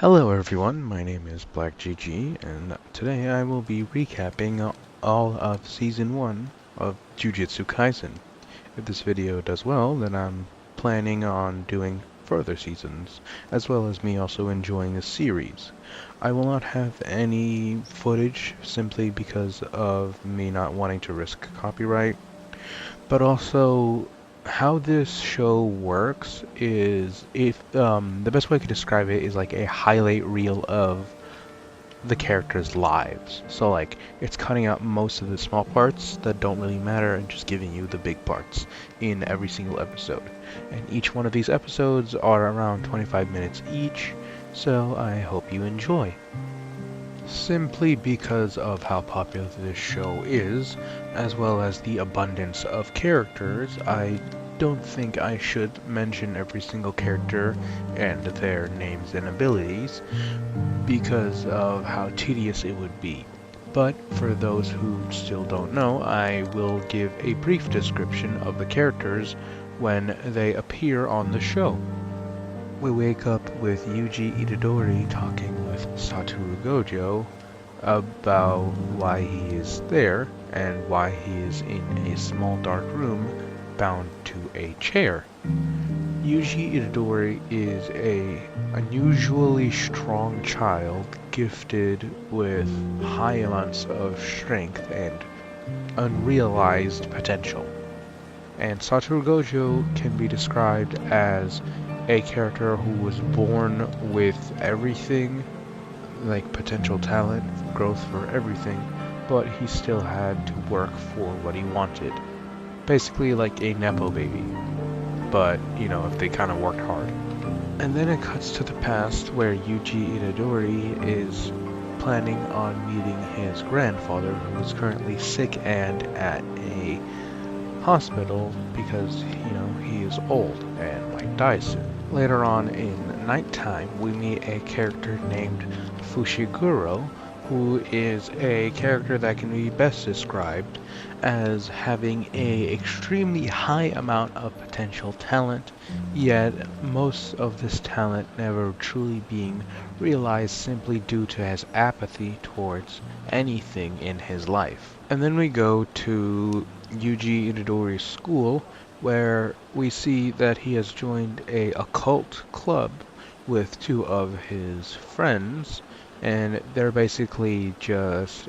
Hello everyone, my name is Blackgg, and today I will be recapping all of Season 1 of Jujutsu Kaisen. If this video does well, then I'm planning on doing further seasons, as well as me also enjoying the series. I will not have any footage simply because of me not wanting to risk copyright, but also how this show works is if the best way I could describe it is like a highlight reel of the characters' lives. So like it's cutting out most of the small parts that don't really matter and just giving you the big parts in every single episode. And each one of these episodes are around 25 minutes each, so I hope you enjoy. Simply because of how popular this show is, as well as the abundance of characters, I don't think I should mention every single character and their names and abilities, because of how tedious it would be. But for those who still don't know, I will give a brief description of the characters when they appear on the show. We wake up with Yuji Itadori talking with Satoru Gojo about why he is there and why he is in a small dark room bound to a chair. Yuji Itadori is a unusually strong child gifted with high amounts of strength and unrealized potential. And Satoru Gojo can be described as a character who was born with everything, like potential talent, growth for everything, but he still had to work for what he wanted. Basically like a Nepo baby, but, you know, if they kind of worked hard. And then it cuts to the past where Yuji Itadori is planning on meeting his grandfather, who is currently sick and at a hospital because, you know, he is old and might die soon. Later on in nighttime, we meet a character named Fushiguro, who is a character that can be best described as having a extremely high amount of potential talent, yet most of this talent never truly being realized simply due to his apathy towards anything in his life. And then we go to Yuji Itadori's school, where we see that he has joined a occult club with two of his friends, and they're basically just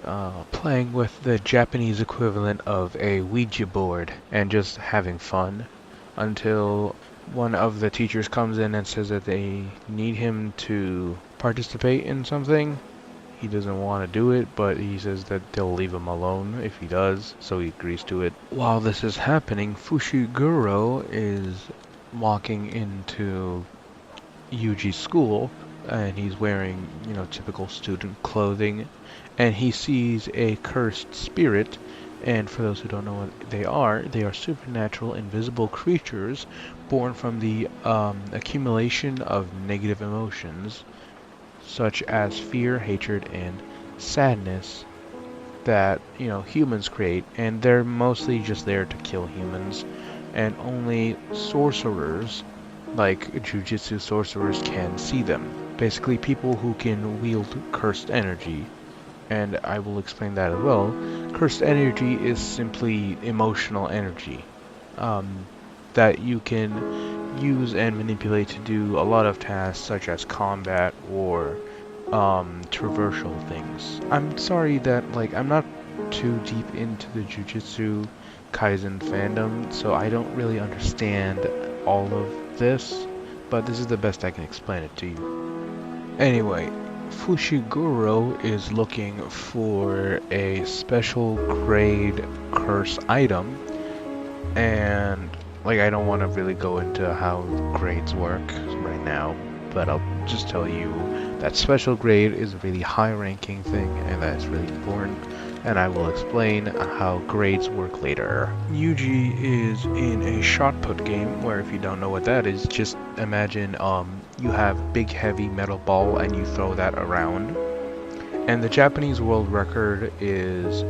playing with the Japanese equivalent of a Ouija board and just having fun until one of the teachers comes in and says that they need him to participate in something. He doesn't want to do it, but he says that they'll leave him alone if he does, so he agrees to it. While this is happening, Fushiguro is walking into Yuji's school, and he's wearing, you know, typical student clothing, and he sees a cursed spirit. And for those who don't know what they are supernatural, invisible creatures born from the accumulation of negative emotions, such as fear, hatred, and sadness that, you know, humans create, and they're mostly just there to kill humans, and only sorcerers, like Jujutsu sorcerers, can see them. Basically people who can wield cursed energy, and I will explain that as well. Cursed energy is simply emotional energy that you can use and manipulate to do a lot of tasks such as combat or traversal things. I'm sorry that, like, I'm not too deep into the Jujutsu Kaisen fandom, so I don't really understand all of this, but this is the best I can explain it to you. Anyway, Fushiguro is looking for a special grade curse item, and like, I don't want to really go into how grades work right now, but I'll just tell you that special grade is a really high ranking thing, and that's really important, and I will explain how grades work later. Yuji is in a shot put game, where if you don't know what that is, just imagine you have big heavy metal ball and you throw that around, and the Japanese world record is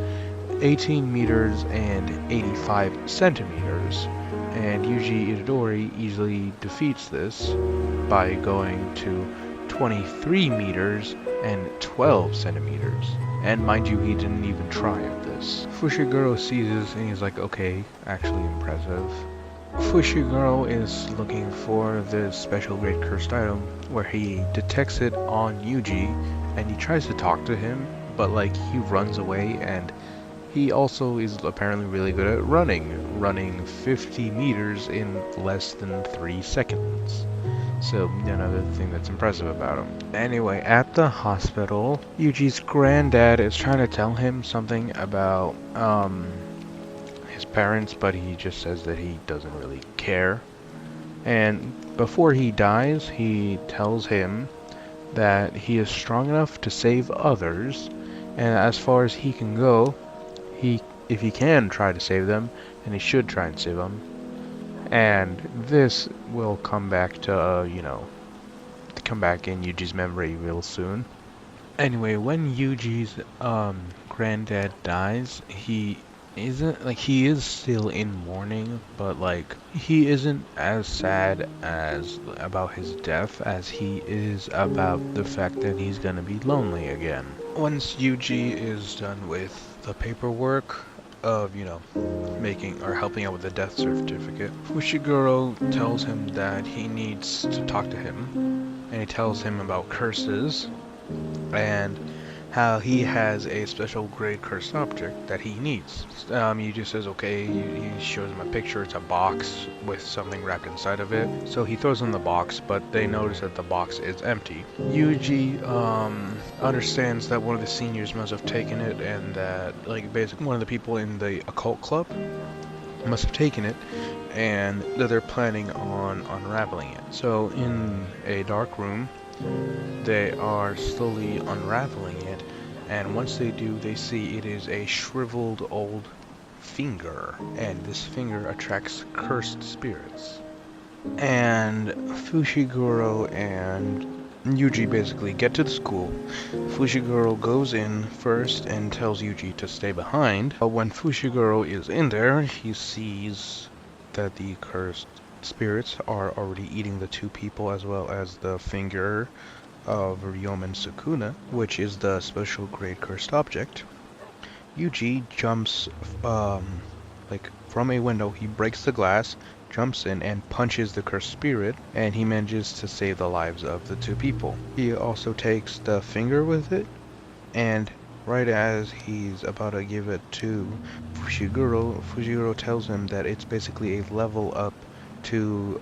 18 meters and 85 centimeters. And Yuji Itadori easily defeats this by going to 23 meters and 12 centimeters. And mind you, he didn't even try at this. Fushiguro sees this and he's like, okay, actually impressive. Fushiguro is looking for this special great cursed item where he detects it on Yuji and he tries to talk to him, but like he runs away, and he also is apparently really good at running 50 meters in less than 3 seconds. So another thing that's impressive about him. Anyway, at the hospital, Yuji's granddad is trying to tell him something about his parents, but he just says that he doesn't really care. And before he dies, he tells him that he is strong enough to save others, and as far as he can go, if he can try to save them, and he should try and save them. And this will come back to, come back in Yuji's memory real soon. Anyway, when Yuji's granddad dies, he is still in mourning, but like he isn't as sad as about his death as he is about the fact that he's gonna be lonely again. Once Yuji is done with the paperwork of, making or helping out with the death certificate, Fushiguro tells him that he needs to talk to him, and he tells him about curses and how he has a special grade cursed object that he needs. Yuji says okay, he shows him a picture, it's a box with something wrapped inside of it. So he throws in the box, but they notice that the box is empty. Yuji understands that one of the seniors must have taken it, and that basically one of the people in the occult club must have taken it, and that they're planning on unraveling it. So in a dark room, they are slowly unraveling it, and once they do, they see it is a shriveled old finger, and this finger attracts cursed spirits. And Fushiguro and Yuji basically get to the school. Fushiguro goes in first and tells Yuji to stay behind, but when Fushiguro is in there, he sees that the cursed spirits are already eating the two people as well as the finger of Ryomen Sukuna, which is the special grade cursed object. Yuji jumps from a window, he breaks the glass, jumps in and punches the cursed spirit, and he manages to save the lives of the two people. He also takes the finger with it, and right as he's about to give it to Fushiguro tells him that it's basically a level up to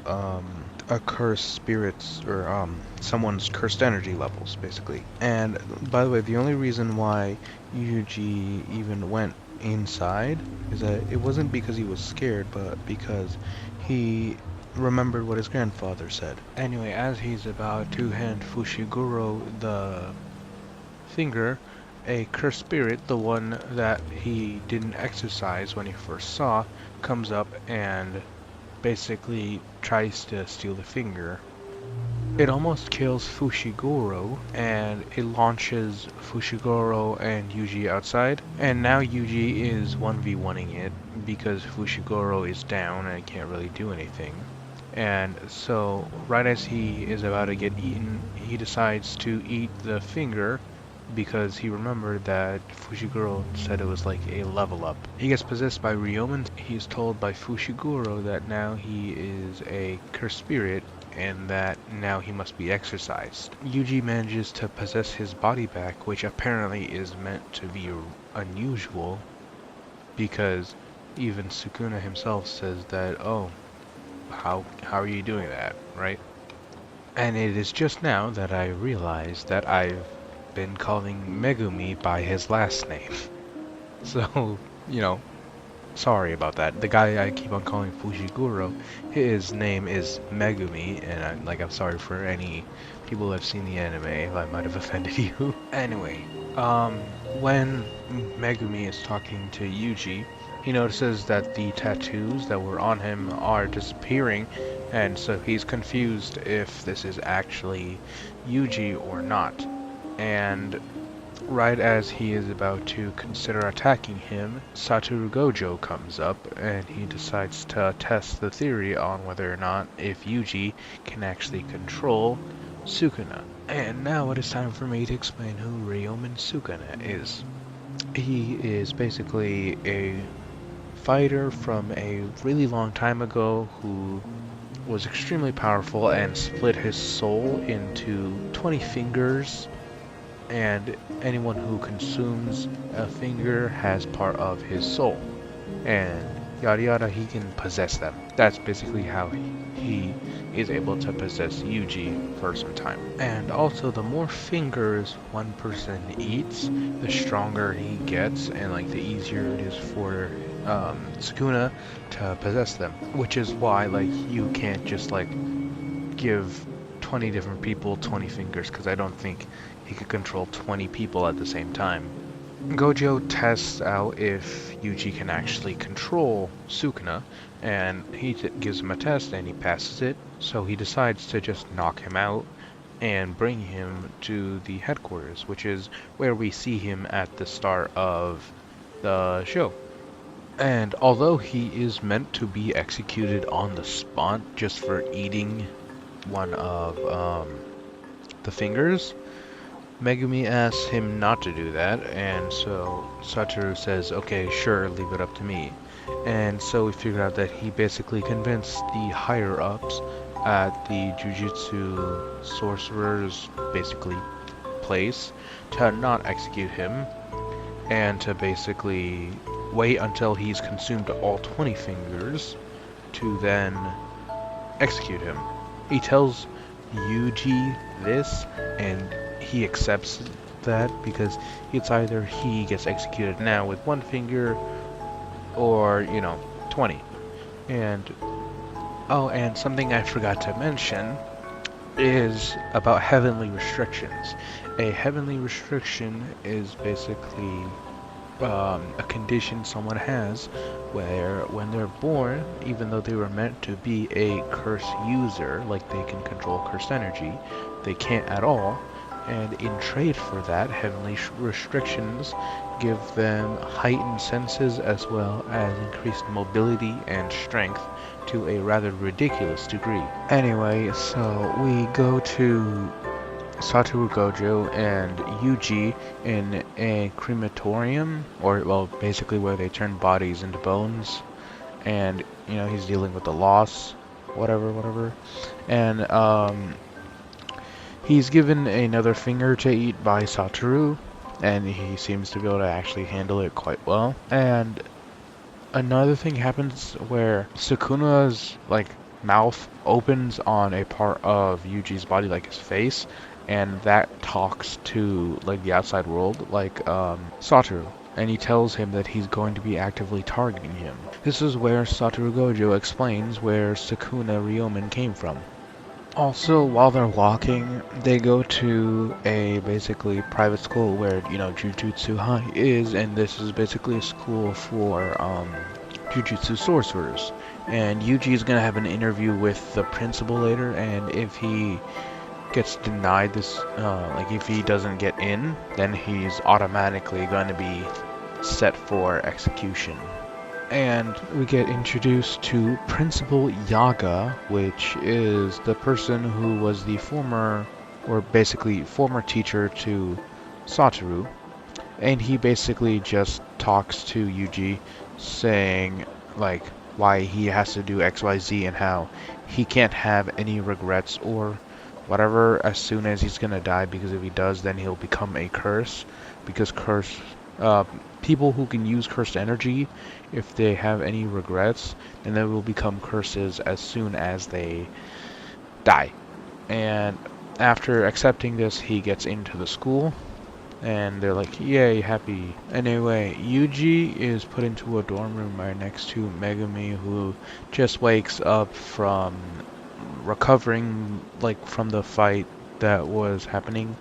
a cursed spirit's or someone's cursed energy levels, basically. And by the way, the only reason why Yuji even went inside is that it wasn't because he was scared, but because he remembered what his grandfather said. Anyway, as he's about to hand Fushiguro the finger, a cursed spirit, the one that he didn't exorcise when he first saw, comes up and basically tries to steal the finger. It almost kills Fushiguro, and it launches Fushiguro and Yuji outside, and now Yuji is 1v1ing it because Fushiguro is down and can't really do anything. And so right as he is about to get eaten, he decides to eat the finger because he remembered that Fushiguro said it was like a level up. He gets possessed by Ryomen. He's told by Fushiguro that now he is a cursed spirit and that now he must be exorcised. Yuji manages to possess his body back, which apparently is meant to be unusual because even Sukuna himself says that, oh, how are you doing that, right? And it is just now that I realize that I've been calling Megumi by his last name. So, sorry about that. The guy I keep on calling Fushiguro, his name is Megumi, and I'm sorry for any people who have seen the anime if I might have offended you. Anyway, when Megumi is talking to Yuji, he notices that the tattoos that were on him are disappearing, and so he's confused if this is actually Yuji or not. And right as he is about to consider attacking him, Satoru Gojo comes up and he decides to test the theory on whether or not if Yuji can actually control Sukuna. And now it is time for me to explain who Ryomen Sukuna is. He is basically a fighter from a really long time ago who was extremely powerful and split his soul into 20 fingers, and anyone who consumes a finger has part of his soul. And yada yada, he can possess them. That's basically how he is able to possess Yuji for some time. And also, the more fingers one person eats, the stronger he gets, and like the easier it is for Sukuna to possess them. Which is why like you can't just like give 20 different people 20 fingers, because I don't think he could control 20 people at the same time. Gojo tests out if Yuji can actually control Sukuna, and he gives him a test and he passes it, so he decides to just knock him out and bring him to the headquarters, which is where we see him at the start of the show. And although he is meant to be executed on the spot just for eating one of the fingers, Megumi asks him not to do that, and so Satoru says, okay, sure, leave it up to me. And so we figure out that he basically convinced the higher-ups at the Jujutsu sorcerers, basically, place to not execute him, and to basically wait until he's consumed all 20 fingers to then execute him. He tells Yuji this, and he accepts that because it's either he gets executed now with one finger or, 20. And oh, and something I forgot to mention is about heavenly restrictions. A heavenly restriction is basically a condition someone has where when they're born, even though they were meant to be a curse user, like they can control cursed energy, they can't at all. And in trade for that, heavenly restrictions give them heightened senses as well as increased mobility and strength to a rather ridiculous degree. Anyway, so we go to Satoru Gojo and Yuji in a crematorium, or well, basically where they turn bodies into bones, and he's dealing with the loss, whatever, and he's given another finger to eat by Satoru, and he seems to be able to actually handle it quite well. And another thing happens where Sukuna's mouth opens on a part of Yuji's body, like his face, and that talks to the outside world, Satoru. And he tells him that he's going to be actively targeting him. This is where Satoru Gojo explains where Sukuna Ryomen came from. Also, while they're walking, they go to a basically private school where, Jujutsu High is, and this is basically a school for Jujutsu sorcerers. And Yuji is going to have an interview with the principal later, and if he gets denied this, if he doesn't get in, then he's automatically going to be set for execution. And we get introduced to Principal Yaga, which is the person who was the former teacher to Satoru. And he basically just talks to Yuji, saying, why he has to do XYZ and how he can't have any regrets or whatever as soon as he's gonna die, because if he does, then he'll become a curse. Because people who can use cursed energy, if they have any regrets, then they will become curses as soon as they die. And after accepting this, he gets into the school, and they're like, yay, happy. Anyway, Yuji is put into a dorm room right next to Megumi, who just wakes up from recovering from the fight that was happening,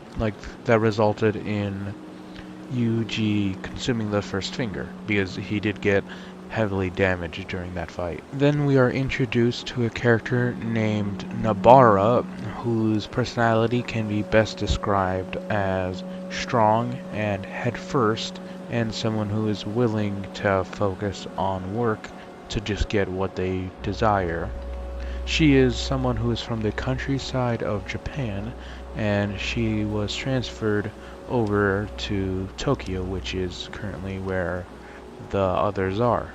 that resulted in Yuji consuming the first finger, because he did get heavily damaged during that fight. Then we are introduced to a character named Nabara, whose personality can be best described as strong and head first, and someone who is willing to focus on work to just get what they desire. She is someone who is from the countryside of Japan, and she was transferred over to Tokyo, which is currently where the others are.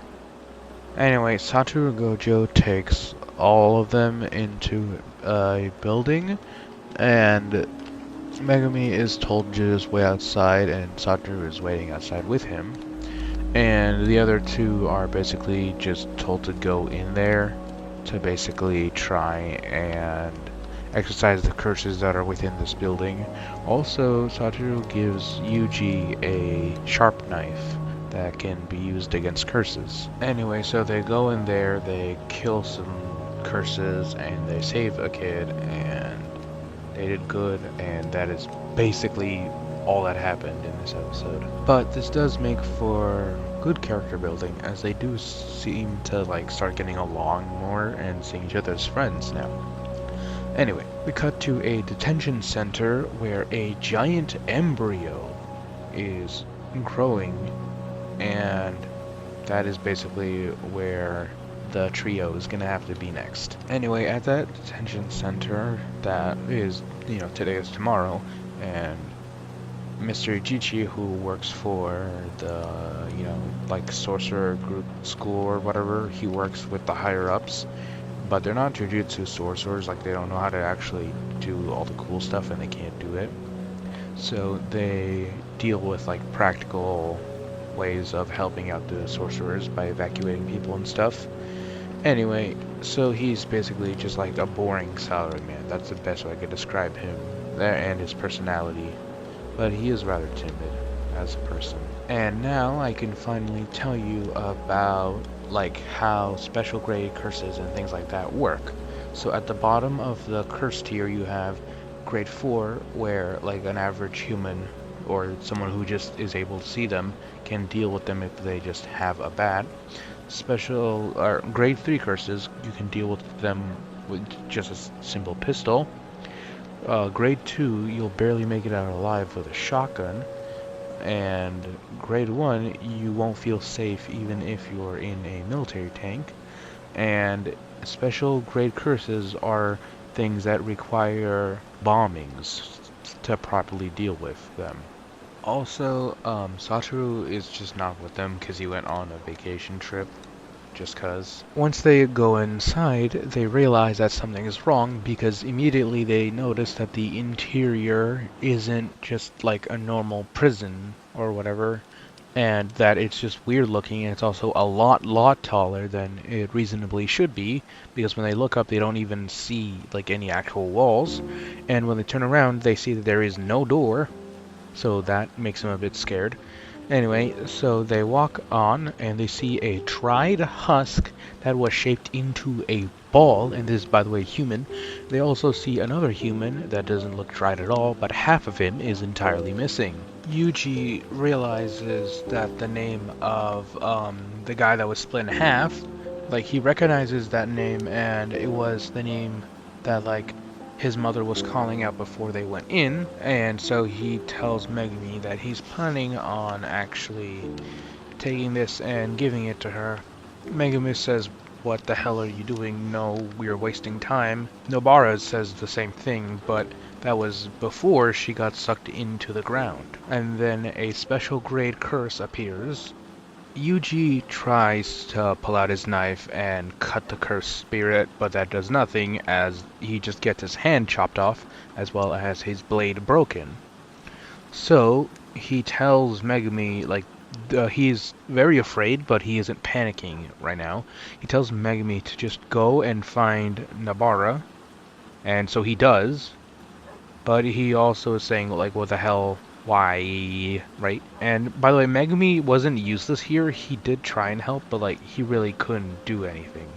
Anyway, Satoru Gojo takes all of them into a building, and Megumi is told to just wait outside, and Satoru is waiting outside with him. And the other two are basically just told to go in there to basically try and exercise the curses that are within this building. Also, Satoru gives Yuji a sharp knife that can be used against curses. Anyway, so they go in there, they kill some curses, and they save a kid, and they did good, and that is basically all that happened in this episode. But this does make for good character building, as they do seem to like start getting along more and seeing each other as friends now. Anyway, we cut to a detention center where a giant embryo is growing, and that is basically where the trio is gonna have to be next. Anyway, at that detention center, that is, today is tomorrow, and Mr. Ichichi, who works for the, like sorcerer group school or whatever, he works with the higher ups, but they're not Jujutsu sorcerers, like they don't know how to actually do all the cool stuff and they can't do it. So they deal with like practical ways of helping out the sorcerers by evacuating people and stuff. Anyway, so he's basically just like a boring salaryman. That's the best way I could describe him there, and his personality. But he is rather timid as a person. And now I can finally tell you about like how special grade curses and things like that work. So at the bottom of the curse tier you have grade 4, where like an average human or someone who just is able to see them can deal with them if they just have a bat. Special or grade 3 curses, you can deal with them with just a simple pistol. Grade 2, you'll barely make it out alive with a shotgun, and grade 1, you won't feel safe even if you're in a military tank. And special grade curses are things that require bombings to properly deal with them. Also, Satoru is just not with them because he went on a vacation trip. Just cause. Once they go inside, they realize that something is wrong because immediately they notice that the interior isn't just like a normal prison or whatever, and that it's just weird looking, and it's also a lot taller than it reasonably should be, because when they look up they don't even see like any actual walls, and when they turn around they see that there is no door, so that makes them a bit scared. Anyway, so they walk on and they see a dried husk that was shaped into a ball, and this is, by the way, human. They also see another human that doesn't look dried at all, but half of him is entirely missing. Yuji realizes that the name of the guy that was split in half, like he recognizes that name, and it was the name that like his mother was calling out before they went in, and so he tells Megumi that he's planning on actually taking this and giving it to her. Megumi says, "What the hell are you doing? No, we're wasting time." Nobara says the same thing, but that was before she got sucked into the ground. And then a special grade curse appears. Yuji tries to pull out his knife and cut the cursed spirit, but that does nothing as he just gets his hand chopped off, as well as his blade broken. So he tells Megumi, like, he's very afraid, but he isn't panicking right now. He tells Megumi to just go and find Nobara, and so he does, but he also is saying, like, what the hell? Why, right? And by the way, Megumi wasn't useless here. He did try and help, but like he really couldn't do anything.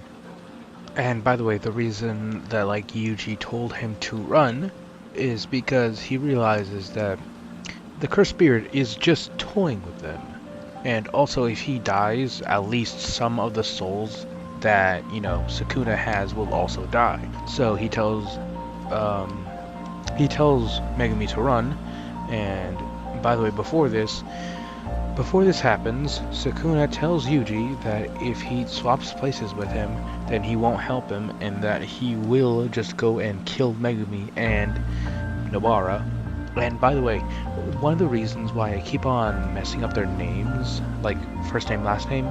And by the way, the reason that like Yuji told him to run is because he realizes that the cursed spirit is just toying with them. And also, if he dies, at least some of the souls that, Sukuna has will also die. So he tells Megumi to run. And by the way, before this, Before this happens, Sukuna tells Yuji that if he swaps places with him, then he won't help him, and that he will just go and kill Megumi and Nobara. And by the way, one of the reasons why I keep on messing up their names, like first name, last name,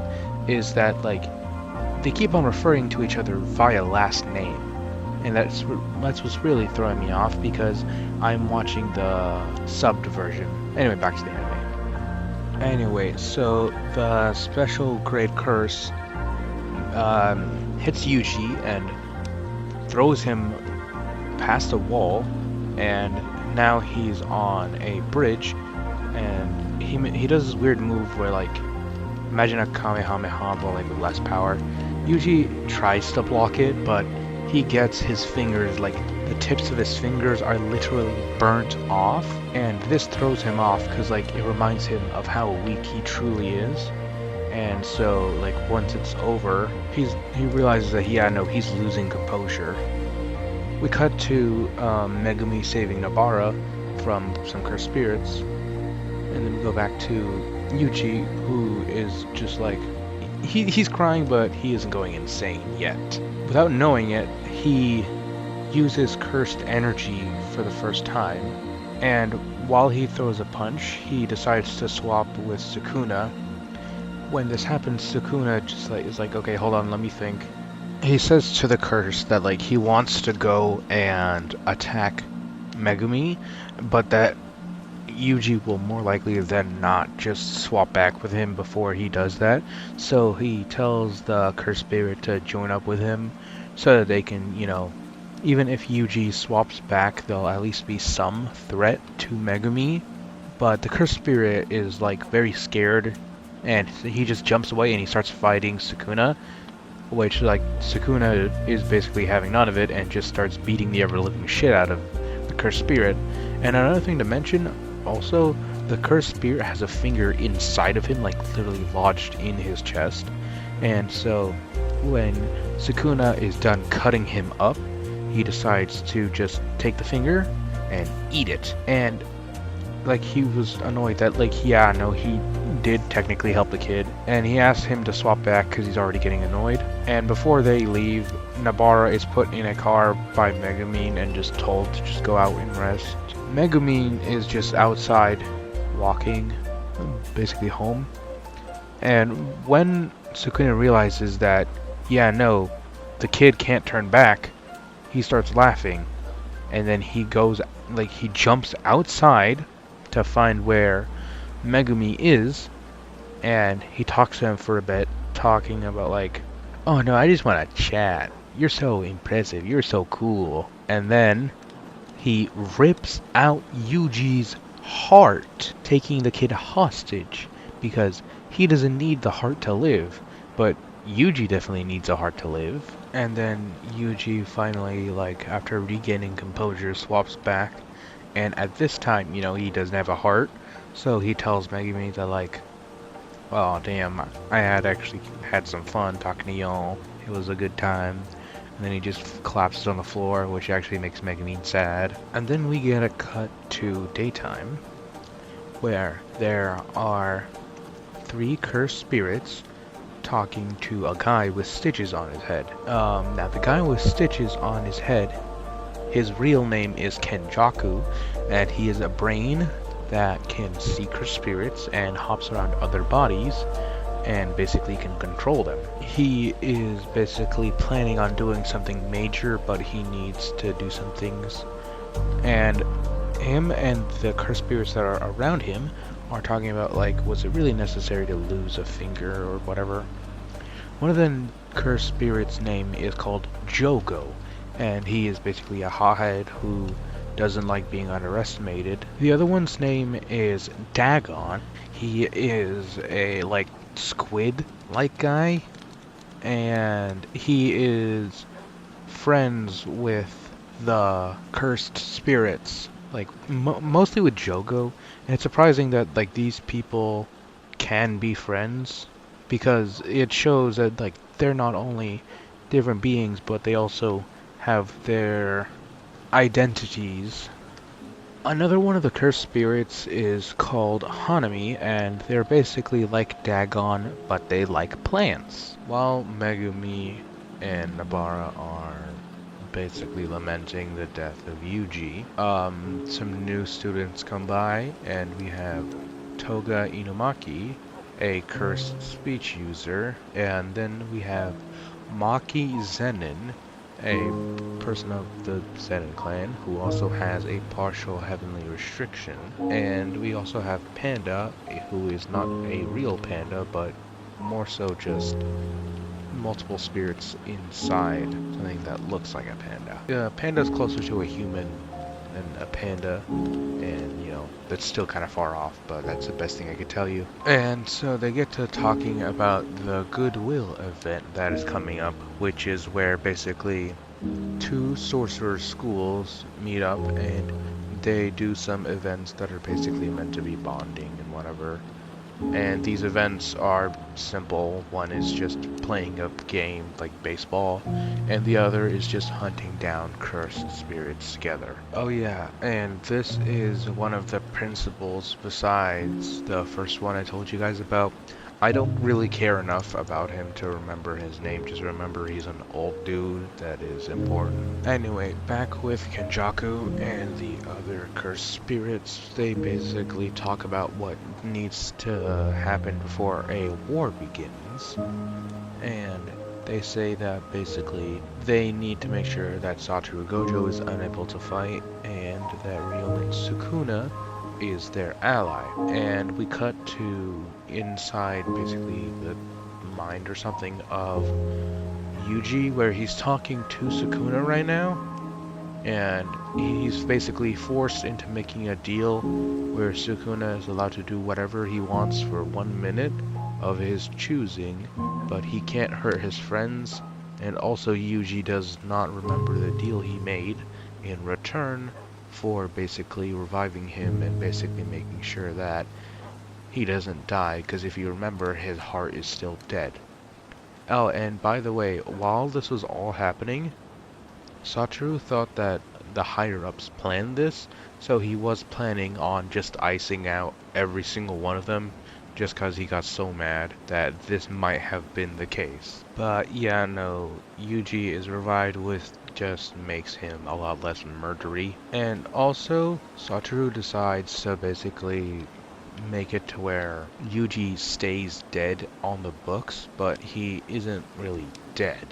is that like they keep on referring to each other via last name. And that's what's really throwing me off, because I'm watching the subbed version. Anyway, back to the anime. Anyway, so the special grade curse hits Yuji and throws him past a wall, and now he's on a bridge, and he does this weird move where, like, imagine a Kamehameha but like with less power. Yuji tries to block it, but he gets his fingers, like the tips of his fingers are literally burnt off, and this throws him off because like it reminds him of how weak he truly is. And so like once it's over, he realizes that he's losing composure. We cut to Megumi saving Nobara from some cursed spirits, and then we go back to Yuji, who is just like he's crying, but he isn't going insane yet. Without knowing it, he uses cursed energy for the first time, and while he throws a punch, he decides to swap with Sukuna. When this happens, Sukuna just is like, okay, hold on, let me think. He says to the curse that like he wants to go and attack Megumi, but that Yuji will more likely than not just swap back with him before he does that. So he tells the cursed spirit to join up with him so that they can, even if Yuji swaps back, there'll at least be some threat to Megumi. But the cursed spirit is like very scared, and he just jumps away and he starts fighting Sukuna, which like Sukuna is basically having none of it and just starts beating the ever-living shit out of the cursed spirit. And another thing to mention, also, the cursed spirit has a finger inside of him, like literally lodged in his chest. And so when Sukuna is done cutting him up, he decides to just take the finger and eat it. And like he was annoyed that he did technically help the kid, and he asked him to swap back because he's already getting annoyed. And before they leave, Nobara is put in a car by Megumi and just told to just go out and rest. Megumi is just outside walking, basically home. And when Sukuna realizes that, the kid can't turn back, he starts laughing. And then he jumps outside to find where Megumi is, and he talks to him for a bit, talking about like, oh no, I just want to chat. You're so impressive. You're so cool. And then he rips out Yuji's heart, taking the kid hostage, because he doesn't need the heart to live, but Yuji definitely needs a heart to live. And then Yuji finally, after regaining composure, swaps back, and at this time, he doesn't have a heart, so he tells Megumi that oh damn, I actually had some fun talking to y'all. It was a good time. And then he just collapses on the floor, which actually makes Megumi sad. And then we get a cut to daytime, where there are 3 cursed spirits talking to a guy with stitches on his head. Now the guy with stitches on his head, his real name is Kenjaku, and he is a brain that can see cursed spirits and hops around other bodies, and basically can control them. He is basically planning on doing something major, but he needs to do some things. And him and the cursed spirits that are around him are talking about was it really necessary to lose a finger or whatever. One of the cursed spirits' name is called Jogo, and he is basically a hothead who doesn't like being underestimated. The other one's name is Dagon. He is a squid-like guy, and he is friends with the cursed spirits, mostly with Jogo. And it's surprising that these people can be friends, because it shows that they're not only different beings, but they also have their identities Another one of the cursed spirits is called Hanami, and they're basically like Dagon, but they like plants. While Megumi and Nabara are basically lamenting the death of Yuji, some new students come by, and we have Toga Inumaki, a cursed speech user, and then we have Maki Zenin, a person of the Zenin clan, who also has a partial heavenly restriction. And we also have Panda, who is not a real panda, but more so just multiple spirits inside something that looks like a panda. Panda's closer to a human than a panda, and that's still kind of far off, but that's the best thing I could tell you. And so they get to talking about the Goodwill event that is coming up, which is where basically two sorcerer schools meet up and they do some events that are basically meant to be bonding and whatever. And these events are simple. One is just playing a game like baseball, and the other is just hunting down cursed spirits together. Oh yeah, and this is one of the principles besides the first one I told you guys about. I don't really care enough about him to remember his name, just remember he's an old dude that is important. Anyway, back with Kenjaku and the other cursed spirits, they basically talk about what needs to happen before a war begins. And they say that basically they need to make sure that Satoru Gojo is unable to fight and that Ryomen Sukuna is their ally. And we cut to inside basically the mind or something of Yuji, where he's talking to Sukuna right now, and he's basically forced into making a deal where Sukuna is allowed to do whatever he wants for 1 minute of his choosing, but he can't hurt his friends, and also Yuji does not remember the deal he made in return for basically reviving him and basically making sure that he doesn't die, because if you remember, his heart is still dead. Oh, and by the way, while this was all happening, Satoru thought that the higher-ups planned this, so he was planning on just icing out every single one of them, just because he got so mad that this might have been the case. But yeah, no, Yuji is revived, with just makes him a lot less murdery. And also, Satoru decides to basically make it to where Yuji stays dead on the books, but he isn't really dead.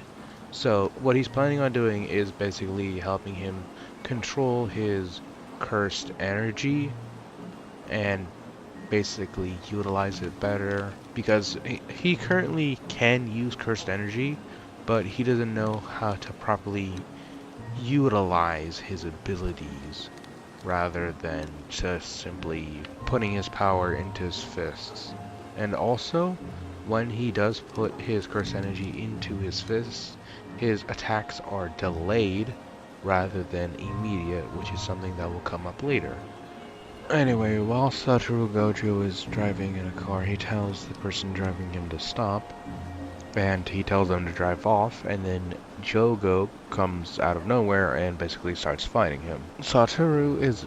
So what he's planning on doing is basically helping him control his cursed energy and basically utilize it better, because he currently can use cursed energy, but he doesn't know how to properly utilize his abilities, rather than just simply putting his power into his fists. And also, when he does put his cursed energy into his fists, his attacks are delayed rather than immediate, which is something that will come up later. Anyway, while Satoru Gojo is driving in a car, he tells the person driving him to stop, and he tells them to drive off, and then Jogo comes out of nowhere and basically starts fighting him. Satoru is,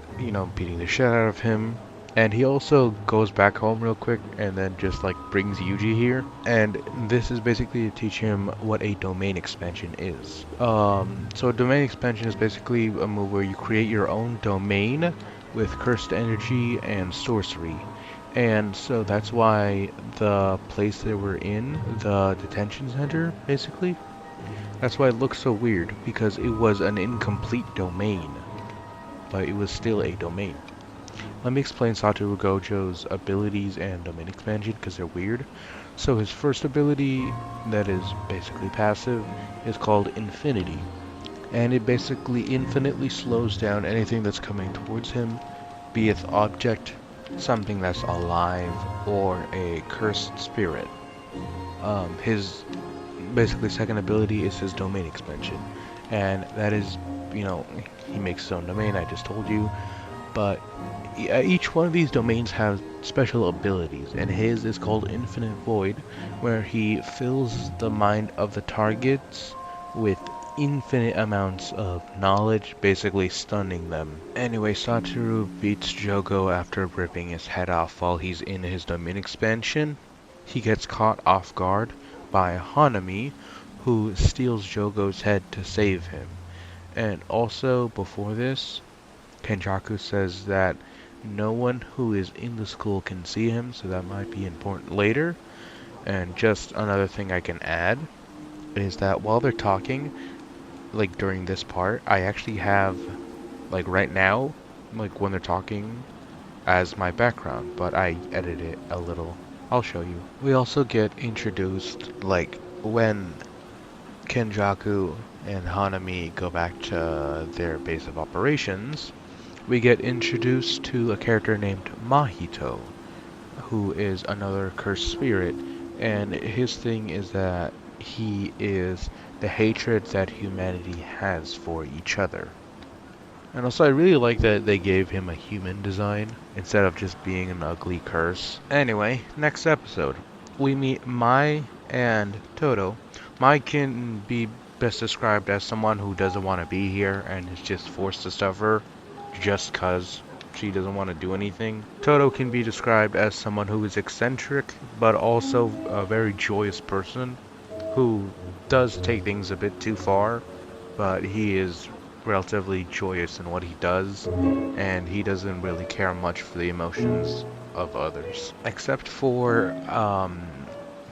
beating the shit out of him, and he also goes back home real quick and then just brings Yuji here, and this is basically to teach him what a domain expansion is. So a domain expansion is basically a move where you create your own domain with cursed energy and sorcery. And so that's why the place that we're in, the detention center, basically, that's why it looks so weird, because it was an incomplete domain, but it was still a domain. Let me explain Satoru Gojo's abilities and domain expansion, because they're weird. So his first ability, that is basically passive, is called Infinity. And it basically infinitely slows down anything that's coming towards him, be it object, something that's alive, or a cursed spirit. His basically second ability is his domain expansion, and that is, he makes his own domain, I just told you, but each one of these domains has special abilities, and his is called Infinite Void, where he fills the mind of the targets with infinite amounts of knowledge, basically stunning them. Anyway, Satoru beats Jogo after ripping his head off while he's in his domain expansion. He gets caught off guard by Hanami, who steals Jogo's head to save him. And also, before this, Kenjaku says that no one who is in the school can see him, so that might be important later. And just another thing I can add is that while they're talking, like during this part, I actually have, like right now, like when they're talking, as my background, but I edit it a little. I'll show you. We also get introduced, like when Kenjaku and Hanami go back to their base of operations, we get introduced to a character named Mahito, who is another cursed spirit, and his thing is that he is the hatred that humanity has for each other. And also I really like that they gave him a human design instead of just being an ugly curse. Anyway, next episode, we meet Mai and Toto. Mai can be best described as someone who doesn't want to be here and is just forced to suffer just cause she doesn't want to do anything. Toto can be described as someone who is eccentric but also a very joyous person who does take things a bit too far, but he is relatively joyous in what he does, and he doesn't really care much for the emotions of others. Except for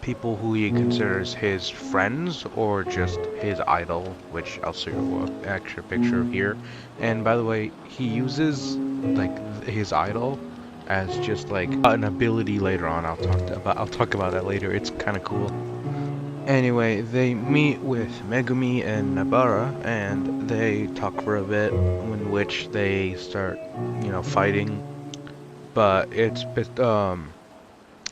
people who he considers his friends or just his idol, which I'll show you an extra picture here. And by the way, he uses like his idol as just like an ability later on. I'll talk about that later. It's kind of cool. Anyway, they meet with Megumi and Nabara, and they talk for a bit, in which they start, fighting. But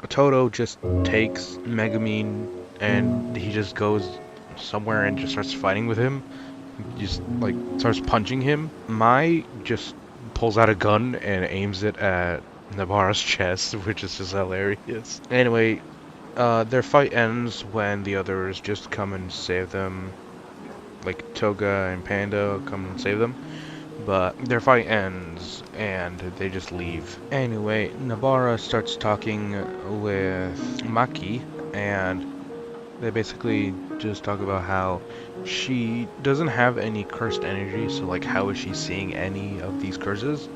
Toto just takes Megumi, and he just goes somewhere and just starts fighting with him. Just, like, starts punching him. Mai just pulls out a gun and aims it at Nabara's chest, which is just hilarious. Anyway, their fight ends when the others just come and save them. Like Toga and Panda come and save them. But their fight ends and they just leave. Anyway, Nabara starts talking with Maki, and they basically just talk about how she doesn't have any cursed energy, so like how is she seeing any of these curses?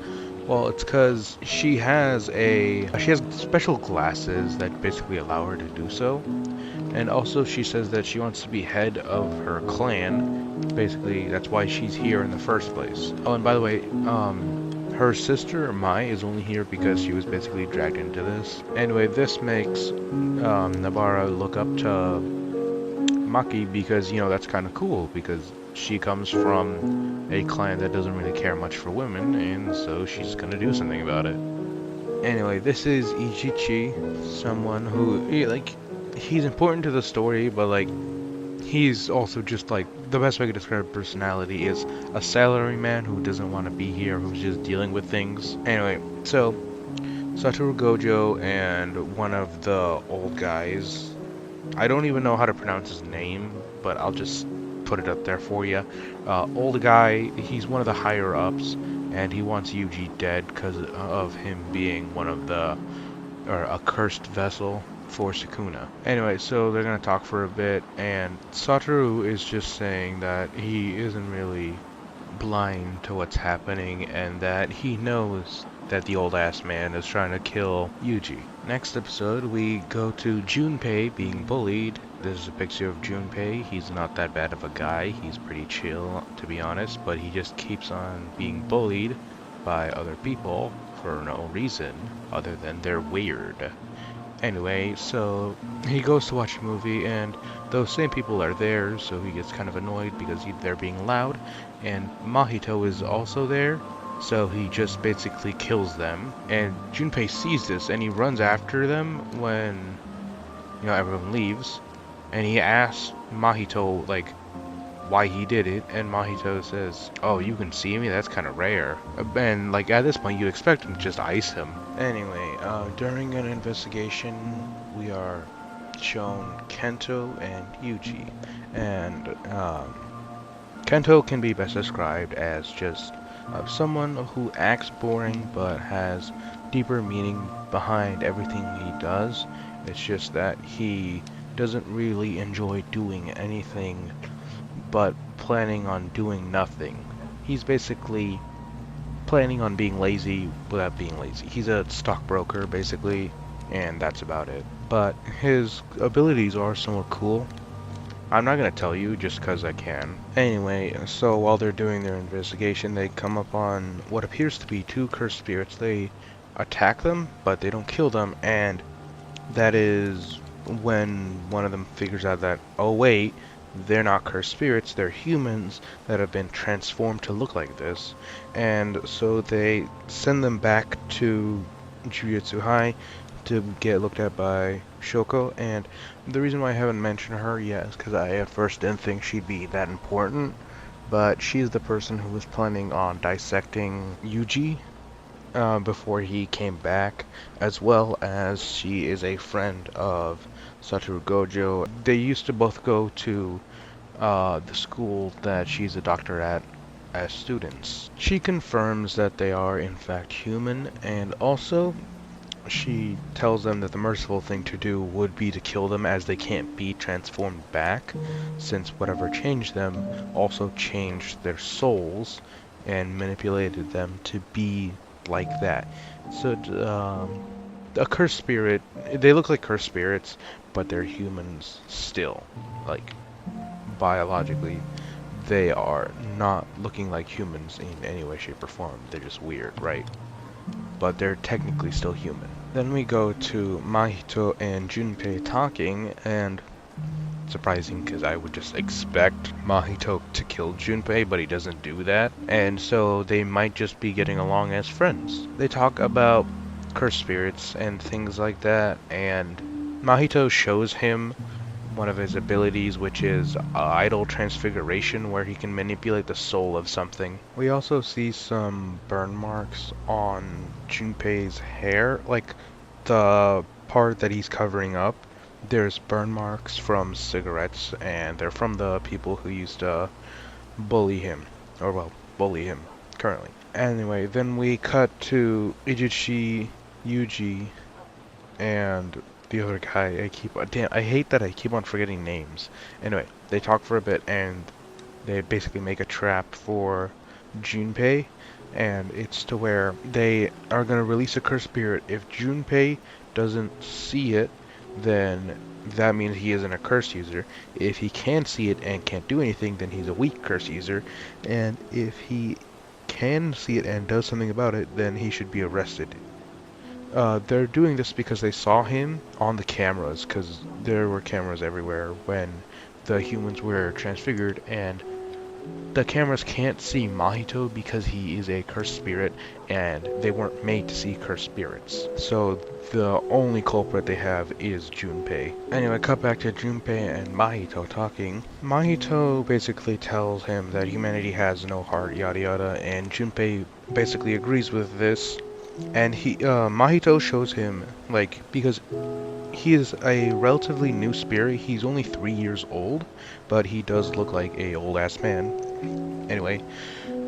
Well, it's because she has special glasses that basically allow her to do so. And also she says that she wants to be head of her clan. Basically, that's why she's here in the first place. Oh, and by the way, her sister, Mai, is only here because she was basically dragged into this. Anyway, this makes Nabara look up to Maki because, that's kind of cool because she comes from a clan that doesn't really care much for women, and so she's gonna do something about it. Anyway, this is Ichichi, someone who, he's important to the story, but, he's also just, the best way to describe personality is a salaryman who doesn't want to be here, who's just dealing with things. Anyway, so, Satoru Gojo and one of the old guys, I don't even know how to pronounce his name, but I'll just put it up there for you. Old guy, he's one of the higher ups, and he wants Yuji dead because of him being a cursed vessel for Sukuna. Anyway, so they're gonna talk for a bit, and Satoru is just saying that he isn't really blind to what's happening, and that he knows that the old ass man is trying to kill Yuji. Next episode, we go to Junpei being bullied. This is a picture of Junpei. He's not that bad of a guy. He's pretty chill, to be honest, but he just keeps on being bullied by other people for no reason other than they're weird. Anyway, so he goes to watch a movie, and those same people are there, so he gets kind of annoyed because they're being loud, and Mahito is also there, so he just basically kills them. And Junpei sees this, and he runs after them when, everyone leaves, and he asks Mahito, why he did it, and Mahito says, "Oh, you can see me? That's kind of rare." And, at this point, you'd expect him to just ice him. Anyway, during an investigation, we are shown Kento and Yuji, and, Kento can be best described as just someone who acts boring but has deeper meaning behind everything he does. It's just that he doesn't really enjoy doing anything but planning on doing nothing. He's basically planning on being lazy without being lazy. He's a stockbroker, basically, and that's about it. But his abilities are somewhat cool. I'm not gonna tell you just because I can. Anyway, so while they're doing their investigation, they come upon what appears to be two cursed spirits. They attack them, but they don't kill them, and that is when one of them figures out that, oh wait, they're not cursed spirits, they're humans that have been transformed to look like this. And so they send them back to Jujutsu High to get looked at by Shoko. And the reason why I haven't mentioned her yet is because I at first didn't think she'd be that important. But she's the person who was planning on dissecting Yuji before he came back, as well as she is a friend of Satoru Gojo. They used to both go to the school that she's a doctor at as students. She confirms that they are in fact human, and also she tells them that the merciful thing to do would be to kill them, as they can't be transformed back, since whatever changed them also changed their souls and manipulated them to be like that. So a cursed spirit, they look like cursed spirits, but they're humans still. Like, biologically, they are not looking like humans in any way, shape, or form. They're just weird, right? But they're technically still human. Then we go to Mahito and Junpei talking, and surprising because I would just expect Mahito to kill Junpei, but he doesn't do that, and so they might just be getting along as friends. They talk about cursed spirits and things like that, and Mahito shows him one of his abilities, which is idle transfiguration, where he can manipulate the soul of something. We also see some burn marks on Junpei's hair, like the part that he's covering up. There's burn marks from cigarettes, and they're from the people who used to bully him, or well, bully him currently. Anyway, then we cut to Ijuchi, Yuji, and the other guy. I hate that I keep on forgetting names. Anyway, they talk for a bit, and they basically make a trap for Junpei, and it's to where they are going to release a cursed spirit. If Junpei doesn't see it, then that means he isn't a curse user. If he can see it and can't do anything, then he's a weak curse user. And if he can see it and does something about it, then he should be arrested. They're doing this because they saw him on the cameras, because there were cameras everywhere when the humans were transfigured, and the cameras can't see Mahito because he is a cursed spirit, and they weren't made to see cursed spirits. So the only culprit they have is Junpei. Anyway, cut back to Junpei and Mahito talking. Mahito basically tells him that humanity has no heart, yada yada, and Junpei basically agrees with this. And Mahito shows him, like, because he is a relatively new spirit. He's only 3 years old, but he does look like a old-ass man. Anyway,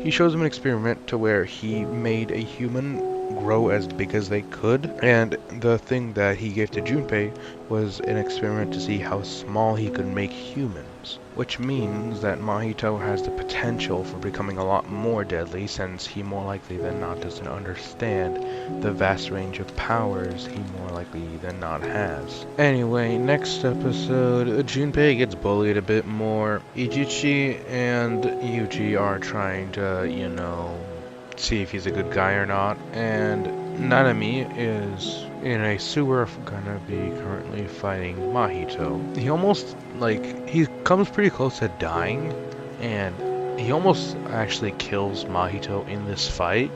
he shows him an experiment to where he made a human grow as big as they could, and the thing that he gave to Junpei was an experiment to see how small he could make humans, which means that Mahito has the potential for becoming a lot more deadly, since he more likely than not doesn't understand the vast range of powers he more likely than not has. Anyway, next episode, Junpei gets bullied a bit more. Ijuchi and Yuji are trying to, see if he's a good guy or not, and Nanami is in a sewer gonna be currently fighting Mahito. He comes pretty close to dying, and he almost actually kills Mahito in this fight,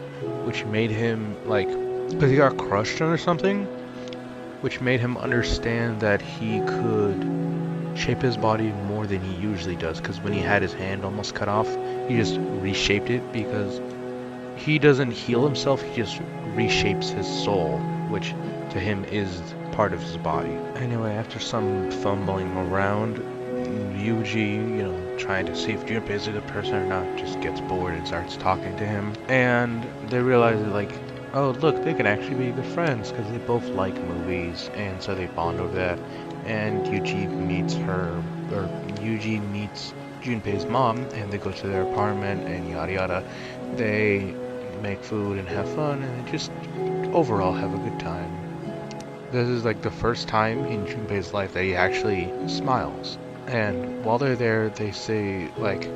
which made him, because he got crushed or something, which made him understand that he could shape his body more than he usually does, because when he had his hand almost cut off, he just reshaped it, because he doesn't heal himself, he just reshapes his soul, which to him is part of his body. Anyway, after some fumbling around, Yuji, trying to see if Junpei's a good person or not, just gets bored and starts talking to him. And they realize that, like, oh look, they can actually be good friends because they both like movies, and so they bond over that. And Yuji meets Junpei's mom, and they go to their apartment and yada yada. They make food and have fun, and they just overall have a good time. This is like the first time in Junpei's life that he actually smiles. And while they're there, they say, like,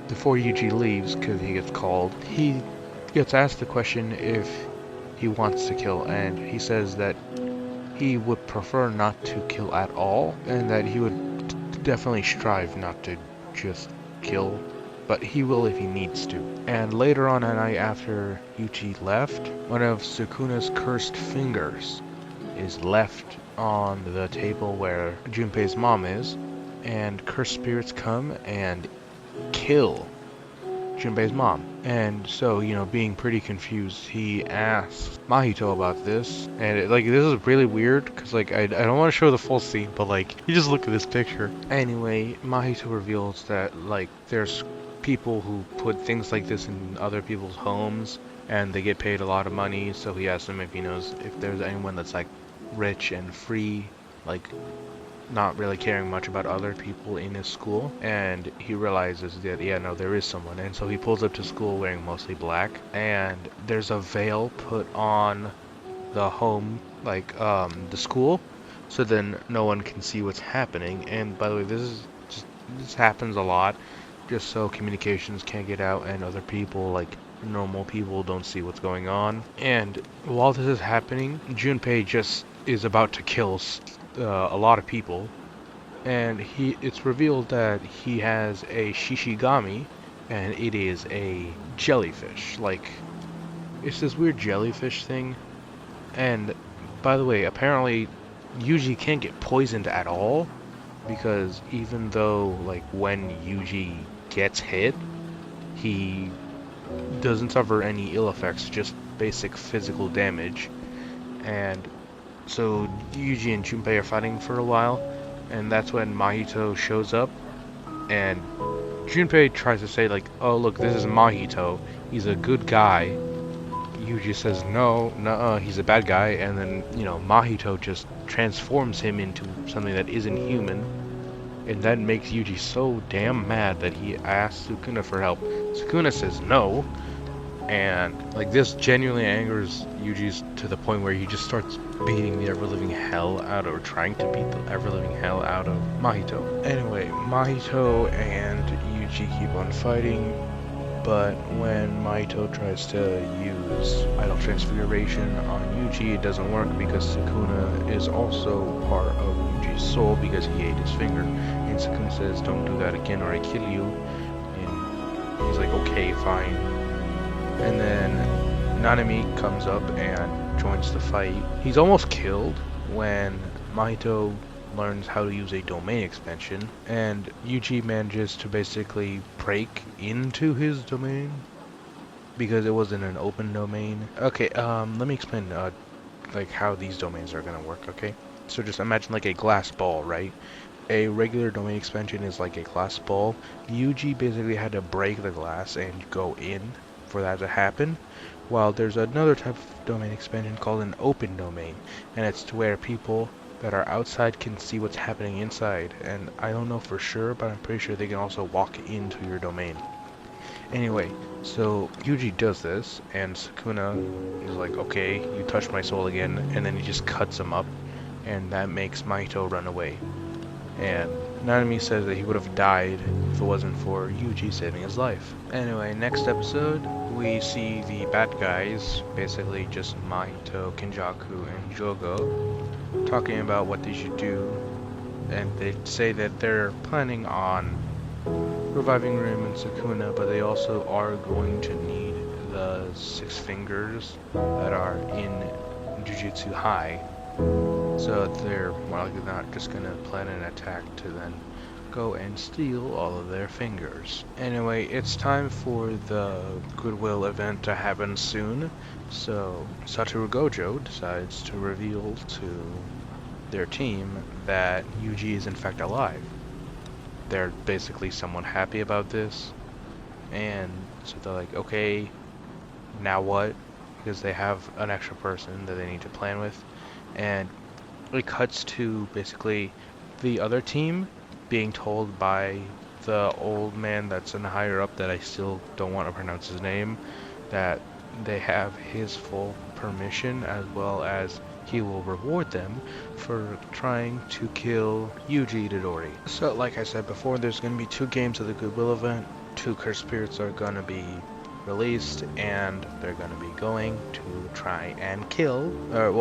before Yuji leaves, because he gets called, he gets asked the question if he wants to kill, and he says that he would prefer not to kill at all, and that he would definitely strive not to just kill, but he will if he needs to. And later on that night, after Yuji left, one of Sukuna's cursed fingers is left on the table where Junpei's mom is, and cursed spirits come and kill Junpei's mom. And so, you know, being pretty confused, he asks Mahito about this, and this is really weird because, like, I don't want to show the full scene, but, like, you just look at this picture. Anyway, Mahito reveals that, like, there's people who put things like this in other people's homes, and they get paid a lot of money. So he asks him if he knows if there's anyone that's, like, rich and free, like, not really caring much about other people in his school. And he realizes that, yeah, no, there is someone. And so he pulls up to school wearing mostly black, and there's a veil put on the home, like, the school, so then no one can see what's happening. And by the way, this happens a lot, just so communications can't get out and other people, like normal people, don't see what's going on. And while this is happening, Junpei just is about to kill a lot of people, and it's revealed that he has a shishigami, and it is a jellyfish. Like, it's this weird jellyfish thing. And by the way, apparently Yuji can't get poisoned at all, because even though, like, when Yuji gets hit, he doesn't suffer any ill effects, just basic physical damage. And so Yuji and Junpei are fighting for a while, and that's when Mahito shows up, and Junpei tries to say, like, oh look, this is Mahito, he's a good guy. Yuji says no, nuh-uh, he's a bad guy, and then, you know, Mahito just transforms him into something that isn't human, and that makes Yuji so damn mad that he asks Sukuna for help. Sukuna says no, and, like, this genuinely angers Yuji to the point where he just starts beating the ever-living hell out of, or trying to beat the ever-living hell out of Mahito. Anyway, Mahito and Yuji keep on fighting, but when Mahito tries to use Idol Transfiguration on Yuji, it doesn't work because Sukuna is also part of Yuji's soul because he ate his finger. And Sukuna says, don't do that again or I kill you. And he's like, okay, fine. And then Nanami comes up and joins the fight. He's almost killed when Mahito learns how to use a domain expansion, and Yuji manages to basically break into his domain because it wasn't an open domain. Okay, let me explain like how these domains are gonna work, okay? So just imagine like a glass ball, right? A regular domain expansion is like a glass ball. Yuji basically had to break the glass and go in for that to happen, while there's another type of domain expansion called an open domain, and it's to where people that are outside can see what's happening inside. And I don't know for sure, but I'm pretty sure they can also walk into your domain. Anyway, so Yuji does this, and Sukuna is like, okay, you touched my soul again, and then he just cuts him up, and that makes Mahito run away. And Nanami says that he would have died if it wasn't for Yuji saving his life. Anyway, next episode, we see the bad guys, basically just Mahito, Kenjaku, and Jogo, talking about what they should do. And they say that they're planning on reviving Rim and Sukuna, but they also are going to need the 6 fingers that are in Jujutsu High. So they're more likely than not just gonna plan an attack to then go and steal all of their fingers. Anyway, it's time for the Goodwill event to happen soon, so Satoru Gojo decides to reveal to their team that Yuji is in fact alive. they're basically somewhat happy about this. And so they're like, okay, now what? Because they have an extra person that they need to plan with. And it cuts to basically the other team being told by the old man that's in higher up, that I still don't want to pronounce his name, that they have his full permission, as well as he will reward them for trying to kill Yuji Itadori. So like I said before, there's going to be 2 games of the Goodwill event. 2 cursed spirits are going to be released, and they're going to be going to try and kill,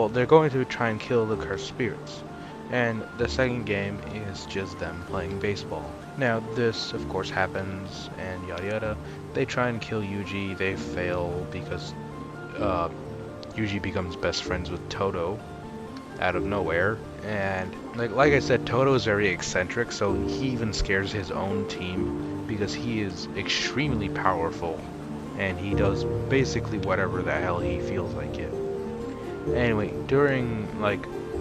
they're going to try and kill the cursed spirits. And the second game is just them playing baseball. Now this of course happens, and yada yada. They try and kill Yuji, they fail because Yuji becomes best friends with Todo out of nowhere. And like I said, Todo is very eccentric, so he even scares his own team because he is extremely powerful. And he does basically whatever the hell he feels like it. Anyway,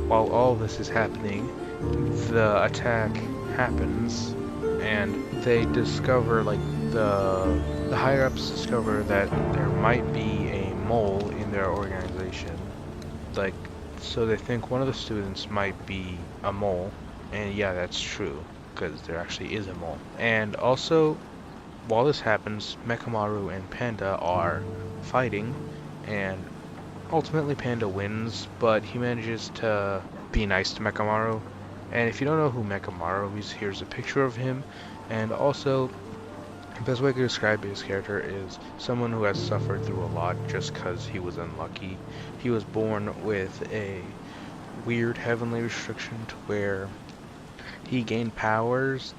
while all this is happening, the attack happens, and they discover, the higher-ups discover that there might be a mole in their organization. So they think one of the students might be a mole, and yeah, that's true, because there actually is a mole. And also, while this happens, Mekamaru and Panda are fighting, and ultimately Panda wins, but he manages to be nice to Mekamaru. And if you don't know who Mekamaru is, here's a picture of him. And also, the best way to describe his character is someone who has suffered through a lot just because he was unlucky. He was born with a weird heavenly restriction to where he gained powers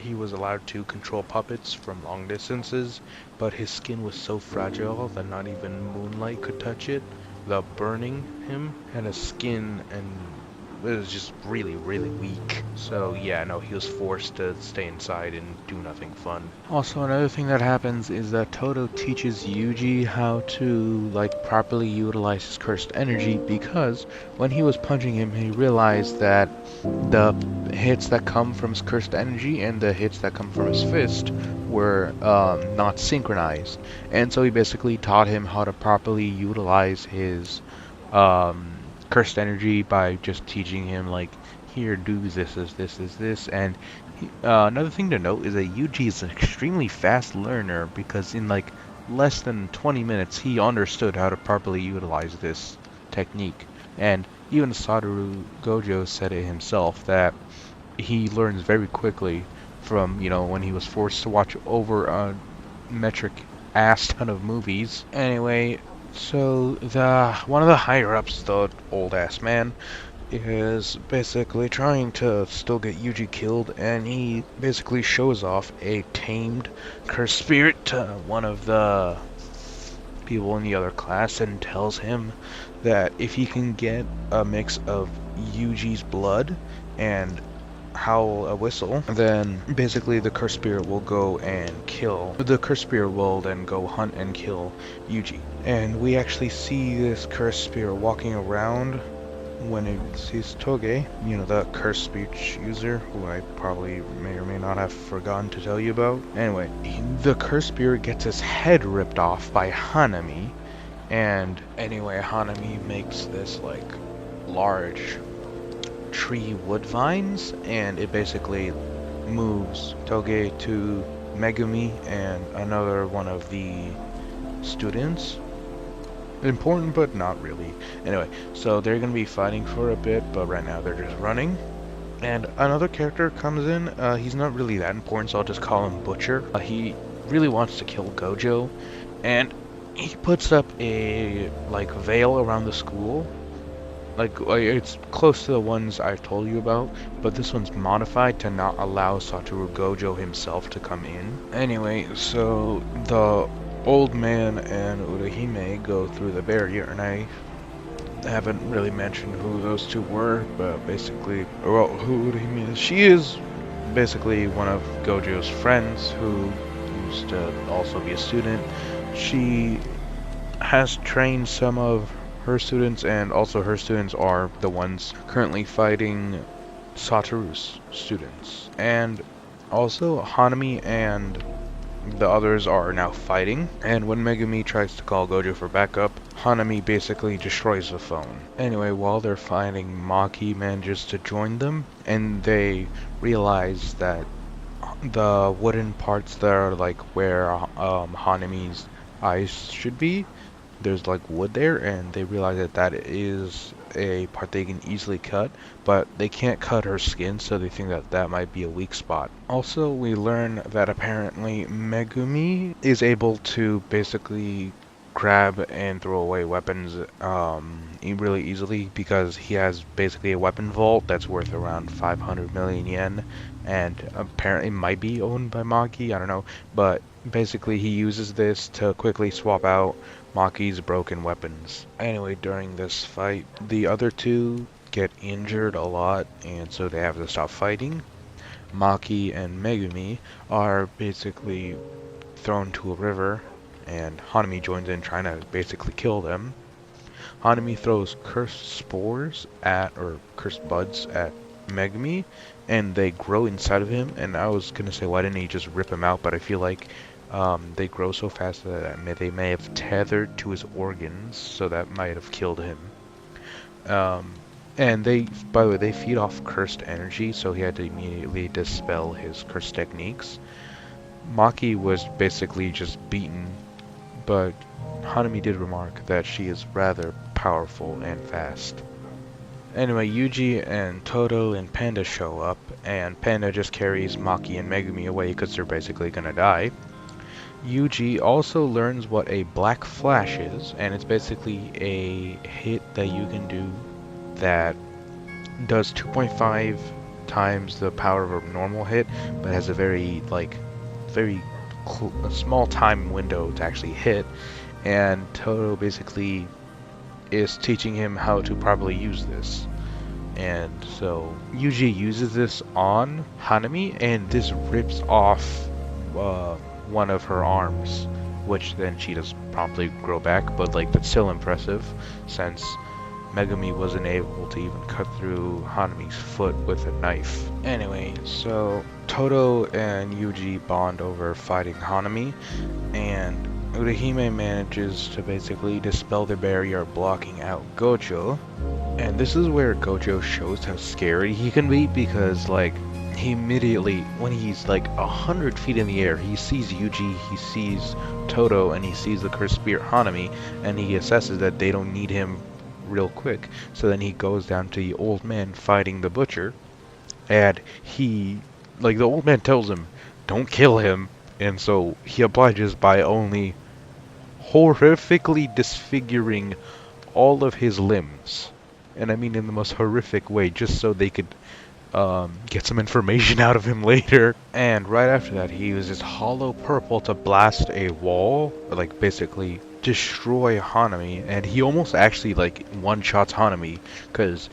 he was allowed to control puppets from long distances, but his skin was so fragile that not even moonlight could touch it without burning him, and his skin it was just really, really weak. So yeah, no, he was forced to stay inside and do nothing fun. Also, another thing that happens is that Todo teaches Yuji how to properly utilize his cursed energy, because when he was punching him, he realized that the hits that come from his cursed energy and the hits that come from his fist were not synchronized. And so he basically taught him how to properly utilize his cursed energy by just teaching him, here, do this. And another thing to note is that Yuji is an extremely fast learner, because in less than 20 minutes he understood how to properly utilize this technique. And even Satoru Gojo said it himself, that he learns very quickly from, when he was forced to watch over a metric ass ton of movies. Anyway, so one of the higher-ups, the old-ass man, is basically trying to still get Yuji killed, and he basically shows off a tamed cursed spirit to one of the people in the other class and tells him that if he can get a mix of Yuji's blood and howl a whistle, then basically the cursed spirit will go and kill. The cursed spirit will then go hunt and kill Yuji. And we actually see this cursed spirit walking around when it sees Toge, the cursed speech user, who I probably may or may not have forgotten to tell you about. Anyway, the cursed spirit gets his head ripped off by Hanami, and anyway, Hanami makes this large tree wood vines, and it basically moves Toge to Megumi and another one of the students. Important, but not really. Anyway, so they're gonna be fighting for a bit, but right now they're just running. And another character comes in. He's not really that important, so I'll just call him Butcher. He really wants to kill Gojo, and he puts up a veil around the school. It's close to the ones I've told you about, but this one's modified to not allow Satoru Gojo himself to come in. Anyway, so the old man and Urahime go through the barrier, and I haven't really mentioned who those two were, but basically, who Urahime is. She is basically one of Gojo's friends who used to also be a student. She has trained some of her students, and also her students are the ones currently fighting Satoru's students. And Also, Hanami and the others are now fighting, and when Megumi tries to call Gojo for backup, Hanami basically destroys the phone. Anyway, while they're fighting, Maki manages to join them, and they realize that the wooden parts that are like where Hanami's eyes should be, there's like wood there, and they realize that that is a part they can easily cut, but they can't cut her skin, so they think that that might be a weak spot. Also, we learn that apparently Megumi is able to basically grab and throw away weapons really easily because he has basically a weapon vault that's worth around 500 million yen, and apparently might be owned by Maki, I don't know, but basically he uses this to quickly swap out Maki's broken weapons. Anyway, during this fight, the other two get injured a lot, and so they have to stop fighting. Maki and Megumi are basically thrown to a river, and Hanami joins in trying to basically kill them. Hanami throws cursed spores at, or cursed buds at Megumi, and they grow inside of him, and I was gonna say, why didn't he just rip him out, but I feel like they grow so fast that they may have tethered to his organs, so that might have killed him. And they, by the way, they feed off cursed energy, so he had to immediately dispel his cursed techniques. Maki was basically just beaten, but Hanami did remark that she is rather powerful and fast. Anyway, Yuji and Todo and Panda show up, and Panda just carries Maki and Megumi away because they're basically gonna die. Yuji also learns what a black flash is, and it's basically a hit that you can do that does 2.5 times the power of a normal hit, but has a very a small time window to actually hit, and Todo basically is teaching him how to properly use this. And so Yuji uses this on Hanami, and this rips off one of her arms, which then she does promptly grow back, but like that's still impressive since Megumi wasn't able to even cut through Hanami's foot with a knife. Anyway, so Todo and Yuji bond over fighting Hanami, and Urahime manages to basically dispel the barrier blocking out Gojo. And this is where Gojo shows how scary he can be, because like he immediately, when he's like 100 feet in the air, he sees Yuji, he sees Todo, and he sees the cursed spirit Hanami, and he assesses that they don't need him real quick. So then he goes down to the old man fighting the butcher, and the old man tells him, don't kill him, and so he obliges by only horrifically disfiguring all of his limbs. And I mean in the most horrific way, just so they could get some information out of him later. And right after that, he uses hollow purple to blast a wall, or like basically destroy Hanami, and he almost actually like one-shots Hanami, because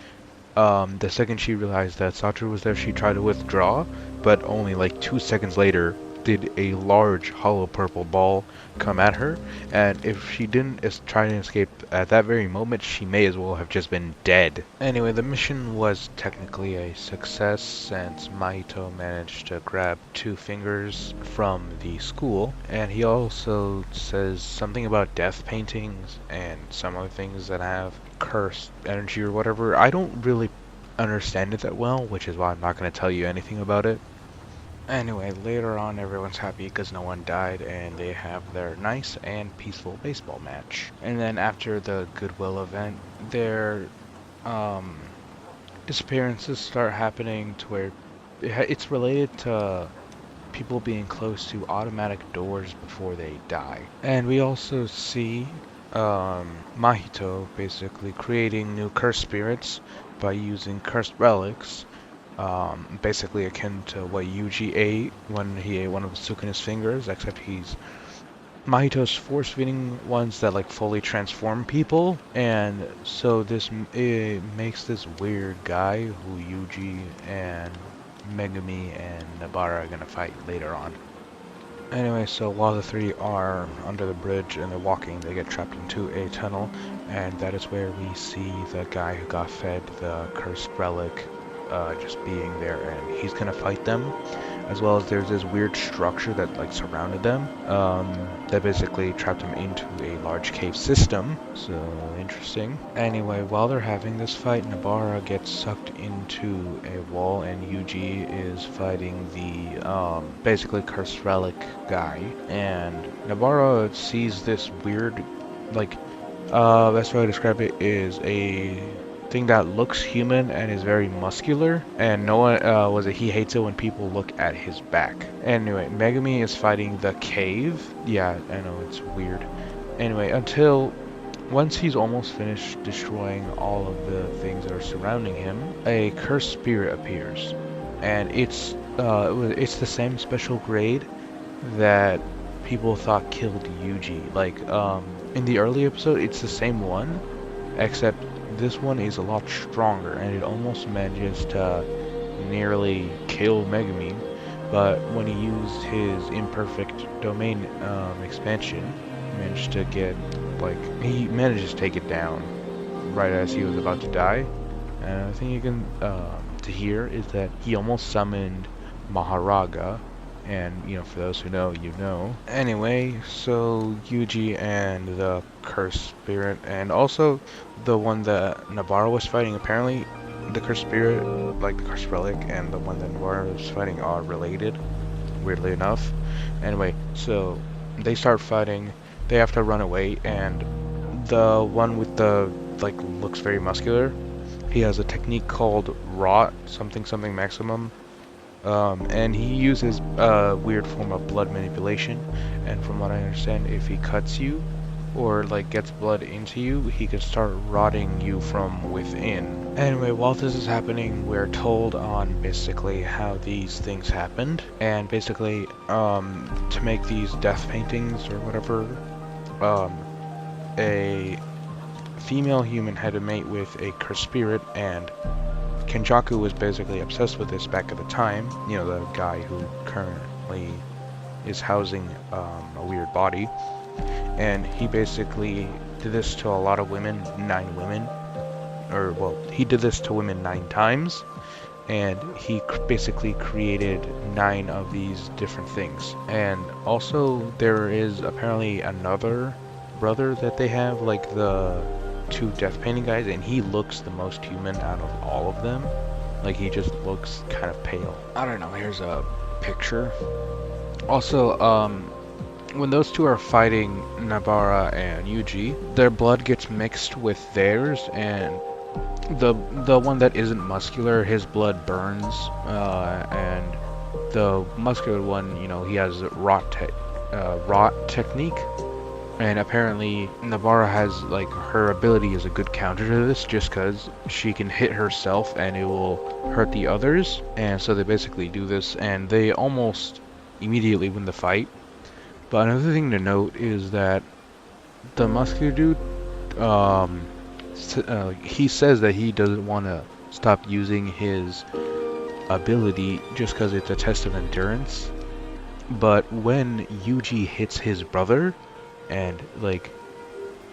the second she realized that Satoru was there, she tried to withdraw, but only like 2 seconds later did a large hollow purple ball come at her, and if she didn't try to escape at that very moment, she may as well have just been dead. Anyway, the mission was technically a success since Mahito managed to grab 2 fingers from the school, and he also says something about death paintings and some other things that have cursed energy or whatever. I don't really understand it that well, which is why I'm not going to tell you anything about it. Anyway, later on everyone's happy because no one died, and they have their nice and peaceful baseball match. And then after the Goodwill event, their disappearances start happening to where it's related to people being close to automatic doors before they die. And we also see Mahito basically creating new cursed spirits by using cursed relics, basically akin to what Yuji ate when he ate one of Sukuna's fingers, except Mahito's force feeding ones that like fully transform people, and so it makes this weird guy who Yuji and Megumi and Nabara are gonna fight later on. Anyway, so while the 3 are under the bridge and they're walking, they get trapped into a tunnel, and that is where we see the guy who got fed the cursed relic just being there, and he's gonna fight them. as well as there's this weird structure that like surrounded them, that basically trapped them into a large cave system. So interesting. Anyway, while they're having this fight, Nabara gets sucked into a wall, and Yuji is fighting the basically cursed relic guy, and Nabara sees this weird, like, best way to describe it is a thing that looks human and is very muscular, and no one he hates it when people look at his back. Anyway, Megumi is fighting the cave. Yeah, I know, it's weird. Anyway, until once he's almost finished destroying all of the things that are surrounding him, a cursed spirit appears, and it's the same special grade that people thought killed Yuji. Like, in the early episode, it's the same one, except this one is a lot stronger, and it almost manages to nearly kill Megumi, but when he used his imperfect domain expansion, managed to get, like, he manages to take it down right as he was about to die. And the thing you can to hear is that he almost summoned Maharaga, and, you know, for those who know, you know. Anyway, so Yuji and the cursed spirit, and also the one that Nabara was fighting, apparently the cursed spirit, like the cursed relic, and the one that Nabara was fighting are related, weirdly enough. Anyway, so they start fighting, they have to run away, and the one with the, like, looks very muscular, he has a technique called Rot, something maximum. And he uses a weird form of blood manipulation, and from what I understand, if he cuts you or like gets blood into you, he can start rotting you from within. Anyway, while this is happening, we're told on basically how these things happened, and basically to make these death paintings or whatever, a female human had to mate with a cursed spirit, and Kenjaku was basically obsessed with this back at the time, you know, the guy who currently is housing a weird body, and he basically did this to a lot of women, 9 women, or, well, he did this to women 9 times, and he basically created 9 of these different things. And also, there is apparently another brother that they have, like the 2 death painting guys, and he looks the most human out of all of them. Like, he just looks kind of pale. I don't know, here's a picture. Also, when those 2 are fighting Nabara and Yuji, their blood gets mixed with theirs, and the one that isn't muscular, his blood burns, and the muscular one, you know, he has rot technique. And apparently, Nabara has, like, her ability is a good counter to this, just because she can hit herself and it will hurt the others. And so they basically do this, and they almost immediately win the fight. But another thing to note is that the muscular dude, he says that he doesn't want to stop using his ability just because it's a test of endurance. But when Yuji hits his brother, and, like,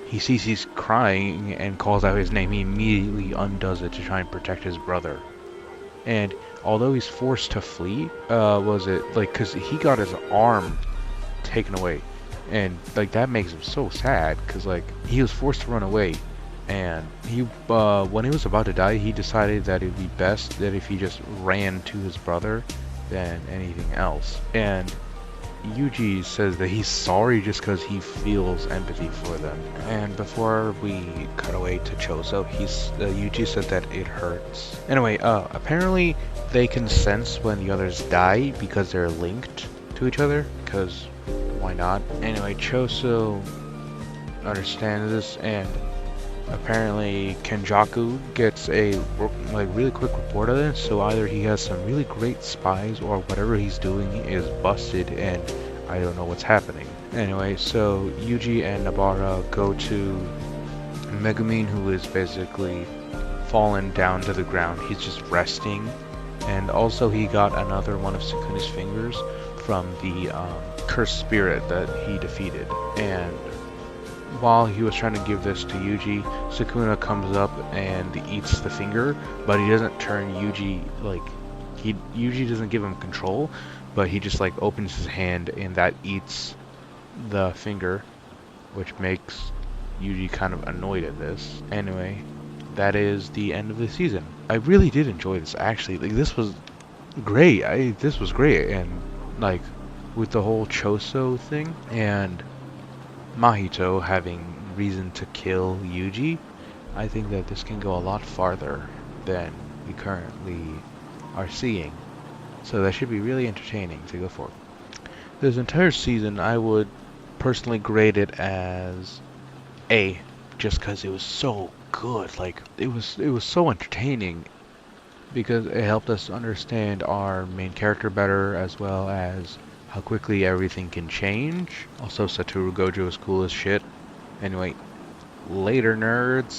he sees he's crying and calls out his name, he immediately undoes it to try and protect his brother. And although he's forced to flee, because he got his arm taken away, and, like, that makes him so sad, because, like, he was forced to run away, and he, when he was about to die, he decided that it would be best that if he just ran to his brother than anything else. And Yuji says that he's sorry just because he feels empathy for them. And before we cut away to Choso, Yuji said that it hurts. Anyway, apparently they can sense when the others die because they're linked to each other, because why not? Anyway, Choso understands this, and apparently Kenjaku gets a really quick report of this, so either he has some really great spies or whatever he's doing is busted and I don't know what's happening. Anyway, so Yuji and Nabara go to Megumi, who is basically fallen down to the ground. He's just resting, and also he got another one of Sukuna's fingers from the cursed spirit that he defeated. And while he was trying to give this to Yuji, Sukuna comes up and eats the finger, but he doesn't turn Yuji, like, Yuji doesn't give him control, but he just like opens his hand and that eats the finger, which makes Yuji kind of annoyed at this. Anyway, that is the end of the season. I really did enjoy this, actually. Like, this was great. This was great, and like with the whole Choso thing and Mahito having reason to kill Yuji, I think that this can go a lot farther than we currently are seeing. So that should be really entertaining to go for. This entire season, I would personally grade it as A, just because it was so good. Like, it was so entertaining because it helped us understand our main character better, as well as how quickly everything can change. Also, Satoru Gojo is cool as shit. Anyway, later nerds.